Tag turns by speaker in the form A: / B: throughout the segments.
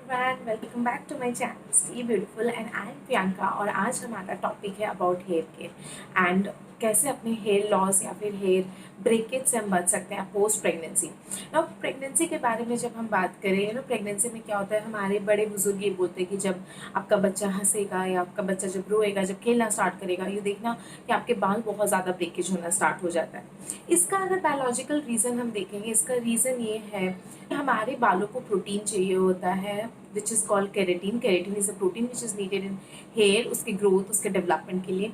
A: Everyone, welcome back to my channel stay beautiful and I am Priyanka. और आज हमारा topic है अबाउट हेयर केयर एंड कैसे अपने हेयर लॉस या फिर हेयर ब्रेकेज से हम बच सकते हैं पोस्ट प्रेगनेंसी। ना प्रेगनेंसी के बारे में जब हम बात करें ना, प्रेगनेंसी में क्या होता है, हमारे बड़े बुजुर्ग ये बोलते हैं कि जब आपका बच्चा हंसेगा या आपका बच्चा जब रोएगा, जब खेलना स्टार्ट करेगा, ये देखना कि आपके बाल बहुत ज़्यादा ब्रेकेज होना स्टार्ट हो जाता है। इसका अगर बायोलॉजिकल रीज़न हम देखेंगे, इसका रीज़न ये है कि हमारे बालों को प्रोटीन चाहिए होता है which is called keratin. Keratin is a protein which is needed in hair, उसके ग्रोथ, उसके डेवलपमेंट के लिए।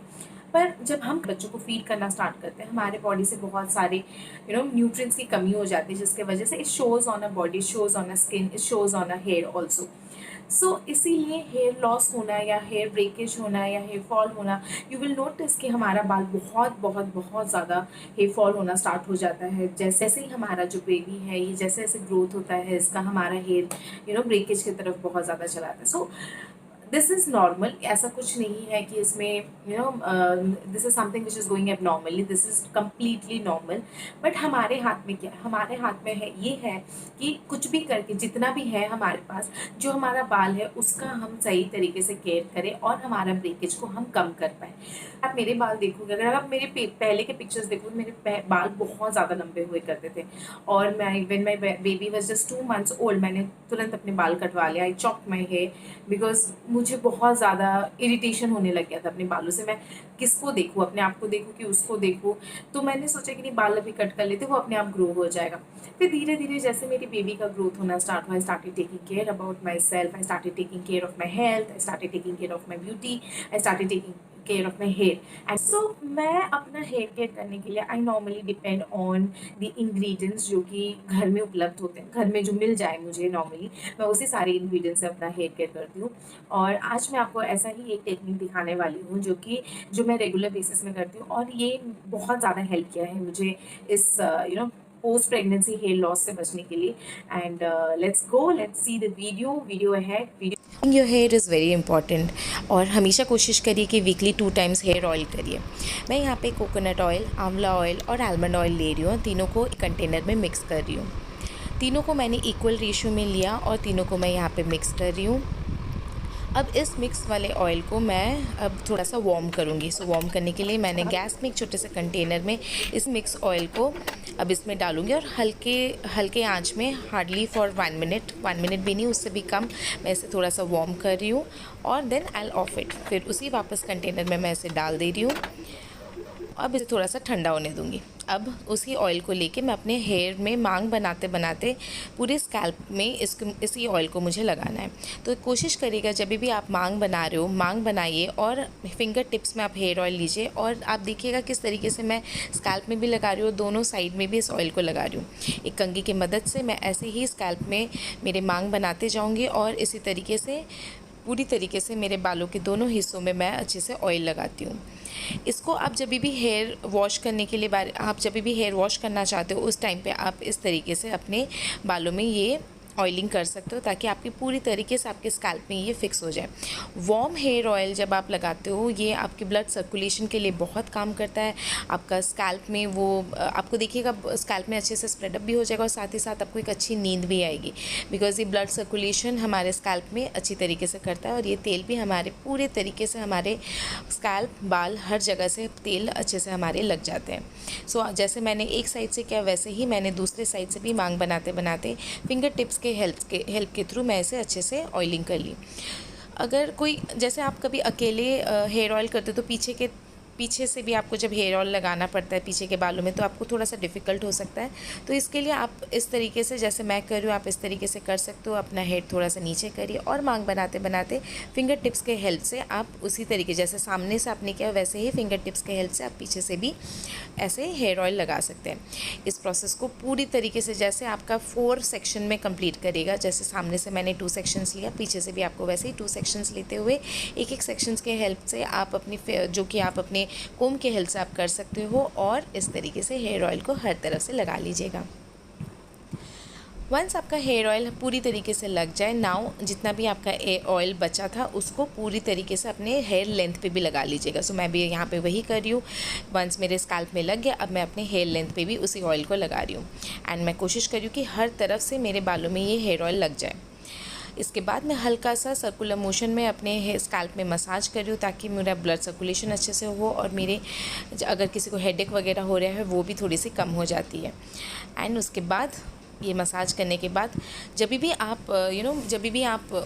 A: पर जब हम बच्चों को फीड करना स्टार्ट करते हैं, हमारे बॉडी से बहुत सारे न्यूट्रिएंट्स की कमी हो जाती है, जिसके वजह से it shows on a body, shows on a skin, it shows on a hair also. So इसीलिए हेयर लॉस होना या हेयर ब्रेकेज होना या हेयर फॉल होना, यू विल नोटिस कि हमारा बाल बहुत बहुत बहुत ज़्यादा हेयर फॉल होना स्टार्ट हो जाता है। जैसे जैसे ही हमारा जो बेबी है, ये जैसे जैसे ग्रोथ होता है इसका, हमारा हेयर ब्रेकेज की तरफ बहुत ज़्यादा चला जाता है। सो दिस इज़ नॉर्मल, ऐसा कुछ नहीं है कि इसमें this is something which is going abnormally, this is completely normal. But हमारे हाथ में क्या है, हमारे हाथ में है ये है कि कुछ भी करके, जितना भी है हमारे पास, जो हमारा बाल है उसका हम सही तरीके से केयर करें और हमारा ब्रेकेज को हम कम कर पाएँ। आप मेरे बाल देखोगे, अगर आप मेरे पहले के पिक्चर्स देखोगे, मेरे बाल बहुत ज़्यादा लंबे हुए करते थे। और मैं when my baby was just 2 months old, मैंने तुरंत अपने बाल कटवा लिया। I chop my hair because मुझे बहुत ज़्यादा इरिटेशन होने लग गया था अपने बालों से। मैं किसको देखूँ, अपने आप को देखूँ कि उसको देखूँ। तो मैंने सोचा कि नहीं, बाल अभी कट कर लेते, वो अपने आप ग्रो हो जाएगा। फिर धीरे धीरे जैसे मेरी बेबी का ग्रोथ होना स्टार्ट हुआ, I started taking care about my self, I started taking care of my health, I started taking care of my beauty, I started taking care of my hair. And so मैं अपना hair care करने के लिए I normally depend on the ingredients जो कि घर में उपलब्ध होते हैं, घर में जो मिल जाए मुझे नॉर्मली, मैं उसी सारे इंग्रेडिएंट्स से अपना हेयर केयर करती हूँ। और आज मैं आपको ऐसा ही एक टेक्निक दिखाने वाली हूँ जो मैं रेगुलर बेसिस में करती हूँ, और ये बहुत ज़्यादा हेल्प किया है मुझे इस पोस्ट प्रेगनेंसी हेयर लॉस से बचने के लिए। And let's see the video ahead.
B: Your here is very important, और हमेशा कोशिश करिए कि वीकली 2 टाइम्स हेयर ऑयल करिए। मैं यहाँ पे कोकोनट ऑयल, आंवला ऑयल और आलमंड ऑयल ले रही हूँ। तीनों को एक कंटेनर में मिक्स कर रही हूँ। तीनों को मैंने इक्वल रेशियो में लिया और तीनों को मैं यहाँ पे मिक्स कर रही हूँ। अब इस मिक्स वाले ऑयल को मैं अब थोड़ा सा वार्म करूँगी। सो वार्म करने के लिए मैंने गैस में एक छोटे से कंटेनर में इस मिक्स ऑयल को अब इसमें डालूँगी, और हल्के हल्के आंच में हार्डली फॉर 1 मिनट भी नहीं, उससे भी कम, मैं इसे थोड़ा सा वार्म कर रही हूँ। और देन आई ऑफ इट, फिर उसी वापस कंटेनर में मैं इसे डाल दे रही हूँ। अब इसे थोड़ा सा ठंडा होने दूँगी। अब उसी ऑयल को लेके मैं अपने हेयर में मांग बनाते बनाते पूरे स्कैल्प में इसी ऑयल को मुझे लगाना है। तो कोशिश करिएगा जब भी आप मांग बना रहे हो, मांग बनाइए और फिंगर टिप्स में आप हेयर ऑयल लीजिए, और आप देखिएगा किस तरीके से मैं स्कैल्प में भी लगा रही हूँ, दोनों साइड में भी इस ऑयल को लगा रही हूँ। एक कंघी की मदद से मैं ऐसे ही स्कैल्प में मेरे मांग बनाते जाऊँगी, और इसी तरीके से पूरी तरीके से मेरे बालों के दोनों हिस्सों में मैं अच्छे से ऑयल लगाती हूँ। इसको आप जब भी हेयर वॉश करने के लिए आप जब भी हेयर वॉश करना चाहते हो, उस टाइम पे आप इस तरीके से अपने बालों में ये ऑयलिंग कर सकते हो, ताकि आपकी पूरी तरीके से आपके स्कैल्प में ये फिक्स हो जाए। वार्म हेयर ऑयल जब आप लगाते हो, ये आपके ब्लड सर्कुलेशन के लिए बहुत काम करता है। आपका स्कैल्प में वो आपको देखिएगा स्कैल्प में अच्छे से स्प्रेडअप भी हो जाएगा, और साथ ही साथ आपको एक अच्छी नींद भी आएगी, बिकॉज ये ब्लड सर्कुलेशन हमारे स्कैल्प में अच्छी तरीके से करता है। और ये तेल भी हमारे पूरे तरीके से हमारे स्कैल्प, बाल, हर जगह से तेल अच्छे से हमारे लग जाते हैं। सो जैसे मैंने एक साइड से किया, वैसे ही मैंने दूसरे साइड से भी मांग बनाते बनाते फिंगर टिप्स के हेल्प के थ्रू मैं इसे अच्छे से ऑयलिंग कर ली। अगर कोई, जैसे आप कभी अकेले हेयर ऑयल करते हो, तो पीछे से भी आपको जब हेयर ऑयल लगाना पड़ता है पीछे के बालों में, तो आपको थोड़ा सा डिफ़िकल्ट हो सकता है। तो इसके लिए आप इस तरीके से, जैसे मैं कर रही हूँ, आप इस तरीके से कर सकते हो। अपना हेड थोड़ा सा नीचे करिए और मांग बनाते बनाते फिंगर टिप्स के हेल्प से आप उसी तरीके, जैसे सामने से आपने किया वैसे ही फिंगर टिप्स के हेल्प से आप पीछे से भी ऐसे हेयर ऑयल लगा सकते हैं। इस प्रोसेस को पूरी तरीके से, जैसे आपका 4 सेक्शन में कंप्लीट करेगा, जैसे सामने से मैंने 2 सेक्शंस लिया, पीछे से भी आपको वैसे ही 2 सेक्शंस लेते हुए एक सेक्शंस के हेल्प से आप अपनी, जो कि आप अपने कोम के हेल्प से आप कर सकते हो, और इस तरीके से हेयर ऑयल को हर तरफ से लगा लीजिएगा। वंस आपका हेयर ऑयल पूरी तरीके से लग जाए, नाउ जितना भी आपका ऑयल बचा था उसको पूरी तरीके से अपने हेयर लेंथ पे भी लगा लीजिएगा। सो मैं भी यहाँ पे वही कर रही हूँ। वंस मेरे स्कैल्प में लग गया, अब मैं अपने हेयर लेंथ पे भी उसी ऑयल को लगा रही हूँ, एंड मैं कोशिश कर रही हूँ कि हर तरफ से मेरे बालों में ये हेयर ऑयल लग जाए। इसके बाद मैं हल्का सा सर्कुलर मोशन में अपने हेयर स्कैल्प में मसाज कर रही हूँ ताकि मेरा ब्लड सर्कुलेशन अच्छे से हो और मेरे अगर किसी को हेडेक वगैरह हो रहा है वो भी थोड़ी सी कम हो जाती है। एंड उसके बाद ये मसाज करने के बाद जब भी आप जब भी आप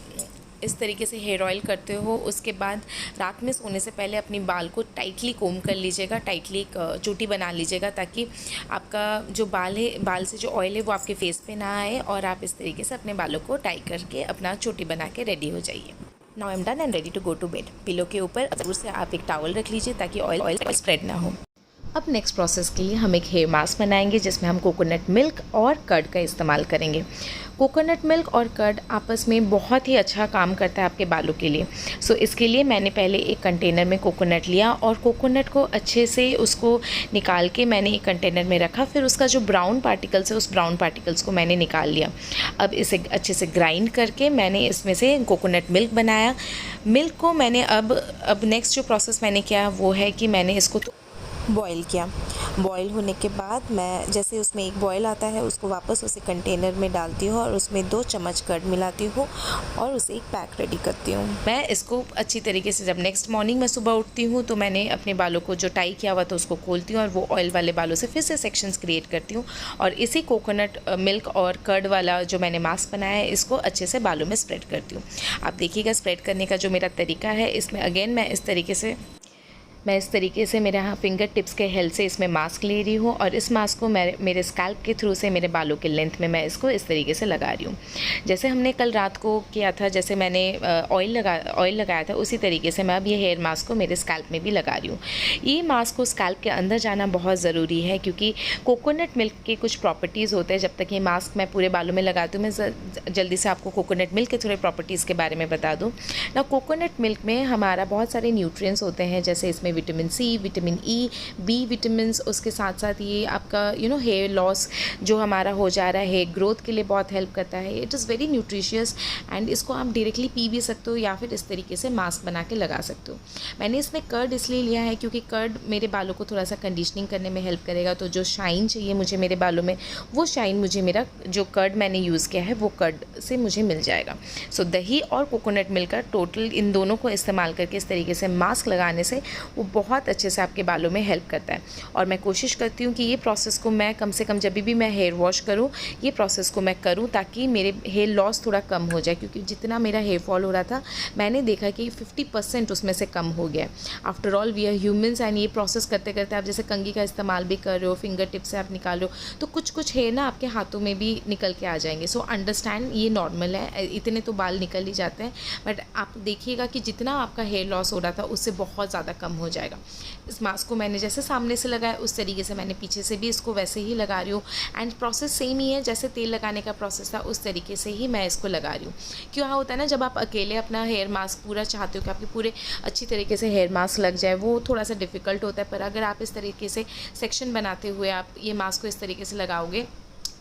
B: इस तरीके से हेयर ऑयल करते हो, उसके बाद रात में सोने से पहले अपनी बाल को टाइटली कोम कर लीजिएगा, टाइटली चोटी बना लीजिएगा ताकि आपका जो बाल है, बाल से जो ऑयल है वो आपके फेस पे ना आए और आप इस तरीके से अपने बालों को टाई करके अपना चोटी बना के रेडी हो जाइए। Now I am done and ready to go to bed. Pillow के ऊपर ज़रूर से आप एक टॉवल रख लीजिए ताकि ऑयल स्प्रेड ना हो। अब नेक्स्ट प्रोसेस के लिए हम एक हेयर मास्क बनाएंगे जिसमें हम कोकोनट मिल्क और कर्ड का इस्तेमाल करेंगे। कोकोनट मिल्क और कर्ड आपस में बहुत ही अच्छा काम करता है आपके बालों के लिए। सो इसके लिए मैंने पहले एक कंटेनर में कोकोनट लिया और कोकोनट को अच्छे से उसको निकाल के मैंने एक कंटेनर में रखा। फिर उसका जो ब्राउन पार्टिकल्स है उस ब्राउन पार्टिकल्स को मैंने निकाल लिया। अब इसे अच्छे से ग्राइंड करके मैंने इसमें से कोकोनट मिल्क बनाया। मिल्क को मैंने अब नेक्स्ट जो प्रोसेस मैंने किया वो है कि मैंने इसको बॉईल किया। बॉईल होने के बाद मैं जैसे उसमें एक बॉईल आता है उसको वापस उसे कंटेनर में डालती हूँ और उसमें 2 चम्मच कर्ड मिलाती हूँ और उसे एक पैक रेडी करती हूँ। मैं इसको अच्छी तरीके से जब नेक्स्ट मॉर्निंग मैं सुबह उठती हूँ तो मैंने अपने बालों को जो टाई किया हुआ था उसको खोलती हूँ और वो ऑयल वाले बालों से फिर से सेक्शंस क्रिएट करती हूँ और इसी कोकोनट मिल्क और कर्ड वाला जो मैंने मास्क बनाया है इसको अच्छे से बालों में स्प्रेड करती हूँ। आप देखिएगा स्प्रेड करने का जो मेरा तरीका है, इसमें अगेन मैं इस तरीके से मेरे यहाँ फिंगर टिप्स के हेल्प से इसमें मास्क ले रही हूँ और इस मास्क को मेरे स्कैल्प के थ्रू से मेरे बालों के लेंथ में मैं इसको इस तरीके से लगा रही हूँ। जैसे हमने कल रात को किया था, जैसे मैंने ऑयल लगाया था उसी तरीके से मैं अब ये हेयर मास्क को मेरे स्कैल्प में भी लगा रही हूँ। ये मास्क को स्कैल्प के अंदर जाना बहुत ज़रूरी है क्योंकि कोकोनट मिल्क के कुछ प्रॉपर्टीज़ होते हैं। जब तक ये मास्क मैं पूरे बालों में लगाती हूँ, मैं जल्दी से आपको कोकोनट मिल्क के थोड़े प्रॉपर्टीज़ के बारे में बता दूँ ना। कोकोनट मिल्क में हमारा बहुत सारे न्यूट्रिएंट्स होते हैं, जैसे इसमें vitamin C, vitamin E, B vitamins, उसके साथ साथ ये आपका हेयर लॉस जो हमारा हो जा रहा है, हेयर ग्रोथ के लिए बहुत हेल्प करता है। It is very nutritious and इसको आप डायरेक्टली पी भी सकते हो या फिर इस तरीके से मास्क बना के लगा सकते हो। मैंने इसमें कर्ड इसलिए लिया है क्योंकि कर्ड मेरे बालों को थोड़ा सा कंडीशनिंग करने में हेल्प करेगा। तो जो शाइन चाहिए मुझे मेरे बालों में, वो शाइन मुझे मेरा जो कर्ड मैंने यूज़ किया है वो कर्ड से मुझे मिल जाएगा। सो दही और कोकोनट मिल्क का टोटल इन दोनों को इस्तेमाल करके इस तरीके से मास्क लगाने से वो बहुत अच्छे से आपके बालों में हेल्प करता है। और मैं कोशिश करती हूँ कि ये प्रोसेस को मैं कम से कम जब भी मैं हेयर वॉश करूँ ये प्रोसेस को मैं करूँ ताकि मेरे हेयर लॉस थोड़ा कम हो जाए, क्योंकि जितना मेरा हेयर फॉल हो रहा था मैंने देखा कि 50% उसमें से कम हो गया। After all we are humans and ये प्रोसेस करते करते आप जैसे कंघी का इस्तेमाल भी कर रहे हो, फिंगर टिप से आप निकाल रहे हो, तो कुछ हेयर ना आपके हाथों में भी निकल के आ जाएंगे। सो अंडरस्टैंड, ये नॉर्मल है, इतने तो बाल निकल ही जाते हैं, बट आप देखिएगा कि जितना आपका हेयर लॉस हो रहा था उससे बहुत ज़्यादा कम हो जाएगा। इस मास्क को मैंने जैसे सामने से लगाया उस तरीके से मैंने पीछे से भी इसको वैसे ही लगा रही हूँ एंड प्रोसेस सेम ही है जैसे तेल लगाने का प्रोसेस था उस तरीके से ही मैं इसको लगा रही हूँ। क्यों होता है ना, जब आप अकेले अपना हेयर मास्क पूरा चाहते हो कि आपके पूरे अच्छी तरीके से हेयर मास्क लग जाए, वो थोड़ा सा डिफ़िकल्ट होता है। पर अगर आप इस तरीके से सेक्शन बनाते हुए आप ये मास्क को इस तरीके से लगाओगे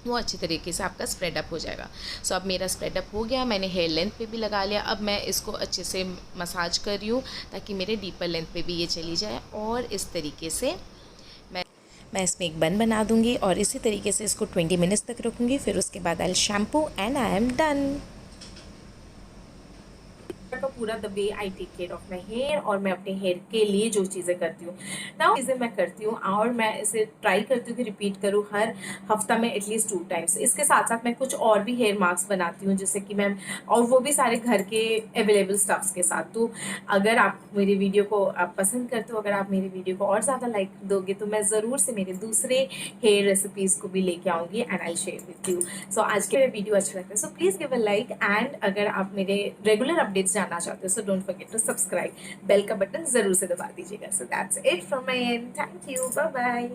B: वो अच्छी तरीके से आपका स्प्रेड अप हो जाएगा। सो अब मेरा स्प्रेड अप हो गया, मैंने हेयर लेंथ पे भी लगा लिया। अब मैं इसको अच्छे से मसाज कर रही हूँ ताकि मेरे डीपर लेंथ पे भी ये चली जाए और इस तरीके से मैं इसमें एक बन बना दूँगी और इसी तरीके से इसको 20 मिनट्स तक रखूँगी। फिर उसके बाद I shampoo and I am done.
A: का पूरा the way I take care of my hair और मैं अपने हेयर के लिए जो चीज़ें करती हूँ ना चीज़ें मैं करती हूँ और मैं इसे ट्राई करती हूँ कि रिपीट करूँ हर हफ्ता में एटलीस्ट 2 टाइम्स। इसके साथ साथ मैं कुछ और भी हेयर मास्क बनाती हूँ जिससे कि मैं, और वो भी सारे घर के अवेलेबल स्टफ्स के साथ। तो अगर आप मेरी वीडियो को आप पसंद करते हो, अगर आप मेरी वीडियो को और ज़्यादा लाइक दोगे तो मैं ज़रूर से मेरे दूसरे हेयर रेसिपीज़ को भी लेके आऊँगी and I share with you. So आज के वीडियो अच्छा लगता है so please give a like and अगर आप मेरे रेगुलर अपडेट्स जानना चाहते हो so don't forget to subscribe, bell का बटन जरूर से दबा दीजिएगा। So that's it from my end, thank you, bye bye.